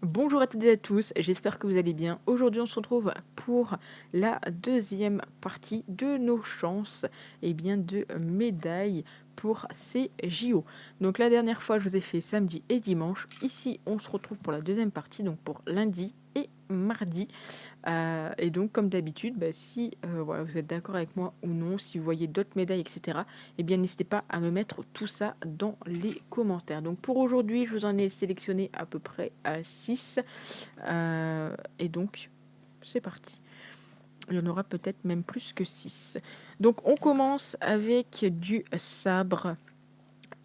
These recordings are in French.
Bonjour à toutes et à tous, j'espère que vous allez bien. Aujourd'hui, on se retrouve pour la deuxième partie de nos chances de médailles pour ces JO. Donc la dernière fois, je vous ai fait samedi et dimanche. Ici, on se retrouve pour la deuxième partie, donc pour lundi et mardi. Et donc, comme d'habitude, si voilà, vous êtes d'accord avec moi ou non, si vous voyez d'autres médailles, etc., eh bien, n'hésitez pas à me mettre tout ça dans les commentaires. Donc, pour aujourd'hui, je vous en ai sélectionné à peu près 6. Et donc, c'est parti. Il y en aura peut-être même plus que 6. Donc, on commence avec du sabre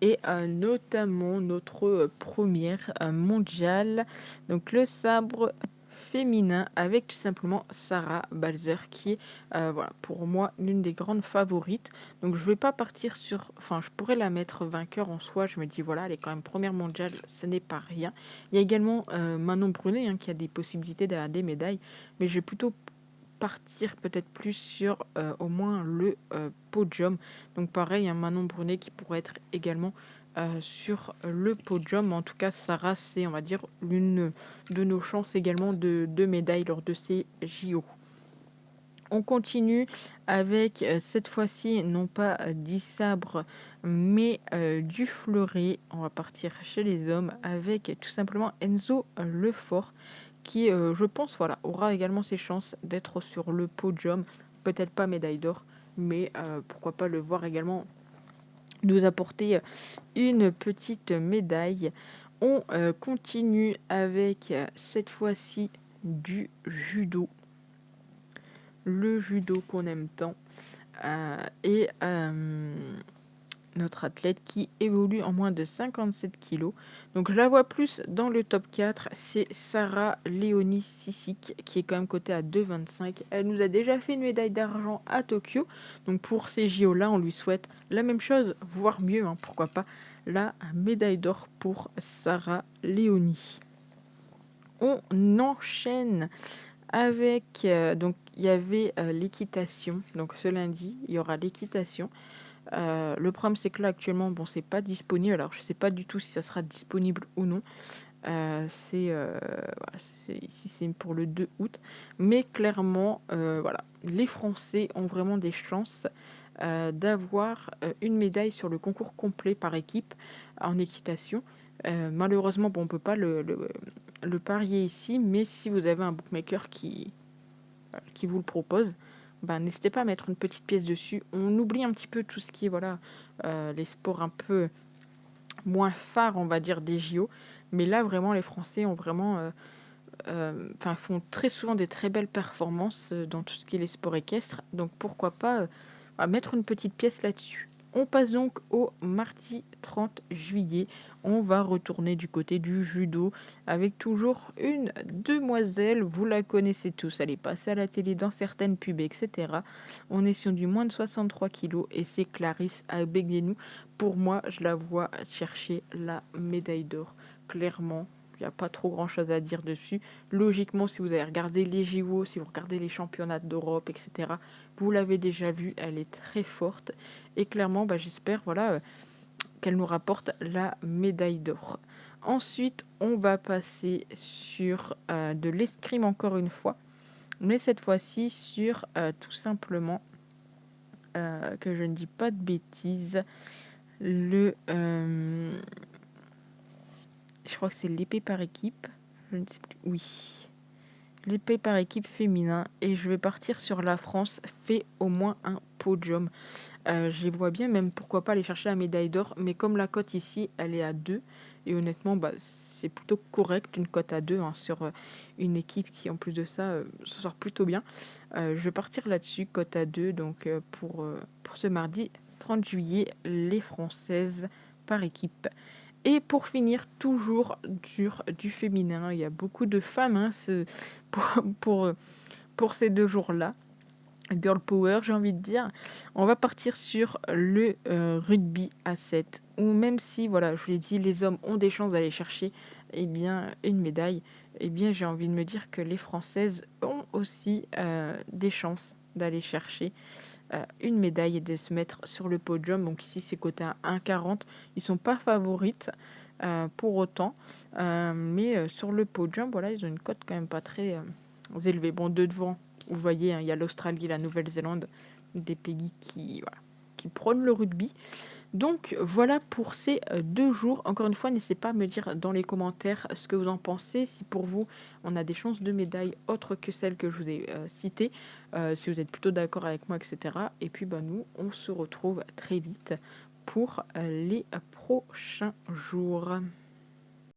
et notamment notre première mondiale. Donc, le sabre féminin avec tout simplement Sarah Balzer qui est voilà, pour moi l'une des grandes favorites. Donc je vais pas partir sur... Enfin, je pourrais la mettre vainqueur en soi. Je me dis, voilà, elle est quand même première mondiale, ce n'est pas rien. Il y a également Manon Brunet qui a des possibilités d'avoir des médailles. Mais je vais plutôt partir peut-être plus sur au moins le podium. Donc pareil, un Manon Brunet qui pourrait être également sur le podium. En tout cas, Sarah, c'est, on va dire, l'une de nos chances également de médailles lors de ces JO. On continue avec cette fois-ci non pas du sabre mais du fleuret. On va partir chez les hommes avec tout simplement Enzo Lefort qui, je pense, voilà, aura également ses chances d'être sur le podium. Peut-être pas médaille d'or, mais pourquoi pas le voir également nous apporter une petite médaille. On continue avec cette fois-ci du judo. Le judo qu'on aime tant. Et notre athlète qui évolue en moins de 57 kilos. Donc je la vois plus dans le top 4, c'est Sarah Léonie Sissik qui est quand même cotée à 2,25. Elle nous a déjà fait une médaille d'argent à Tokyo. Donc pour ces JO-là, on lui souhaite la même chose, voire mieux, pourquoi pas, la médaille d'or pour Sarah Léonie. On enchaîne avec... donc il y avait l'équitation. Donc ce lundi, il y aura l'équitation. Le problème, c'est que là, actuellement, bon, c'est pas disponible. Alors, je sais pas du tout si ça sera disponible ou non. Voilà, ici, c'est pour le 2 août. Mais clairement, voilà, les Français ont vraiment des chances d'avoir une médaille sur le concours complet par équipe en équitation. Malheureusement, bon, on peut pas le parier ici, mais si vous avez un bookmaker qui vous le propose, n'hésitez pas à mettre une petite pièce dessus. On oublie un petit peu tout ce qui est voilà, les sports un peu moins phares, on va dire, des JO. Mais là, vraiment, les Français ont vraiment, font très souvent des très belles performances dans tout ce qui est les sports équestres. Donc pourquoi pas mettre une petite pièce là-dessus. On passe donc au mardi 30 juillet. On va retourner du côté du judo avec toujours une demoiselle. Vous la connaissez tous. Elle est passée à la télé dans certaines pubs, etc. On est sur du moins de 63 kilos et c'est Clarisse Agbenienou. Pour moi, je la vois chercher la médaille d'or. Clairement, il n'y a pas trop grand chose à dire dessus. Logiquement, si vous avez regardé les JO, si vous regardez les championnats d'Europe, etc., vous l'avez déjà vu, elle est très forte. Et clairement, j'espère qu'elle nous rapporte la médaille d'or. Ensuite, on va passer sur de l'escrime encore une fois. Mais cette fois-ci sur tout simplement, que je ne dis pas de bêtises, je crois que c'est l'épée par équipe. Je ne sais plus. Oui. L'épée par équipe féminin. Et je vais partir sur la France fait au moins un podium. Je les vois bien, même pourquoi pas aller chercher la médaille d'or. Mais comme la cote ici, elle est à 2. Et honnêtement, c'est plutôt correct, une cote à 2 sur une équipe qui, en plus de ça, se sort plutôt bien. Je vais partir là-dessus, cote à 2. Donc pour ce mardi 30 juillet, les Françaises par équipe. Et pour finir, toujours sur du féminin, il y a beaucoup de femmes pour, pour, pour ces 2 jours-là. Girl Power, j'ai envie de dire. On va partir sur le rugby à 7. Ou même si, voilà, je l'ai dit, les hommes ont des chances d'aller chercher une médaille, j'ai envie de me dire que les Françaises ont aussi des chances d'aller chercher une médaille et de se mettre sur le podium. Donc ici, c'est coté à 1,40. Ils sont pas favorites, pour autant. Mais sur le podium, voilà, ils ont une cote quand même pas très élevée. Bon, de devant, vous voyez, hein, il y a l'Australie, la Nouvelle-Zélande, des pays qui prônent le rugby. Donc voilà pour ces 2 jours. Encore une fois, n'hésitez pas à me dire dans les commentaires ce que vous en pensez, si pour vous on a des chances de médaille autres que celles que je vous ai citées, si vous êtes plutôt d'accord avec moi, etc. Et puis bah, nous, on se retrouve très vite pour les prochains jours.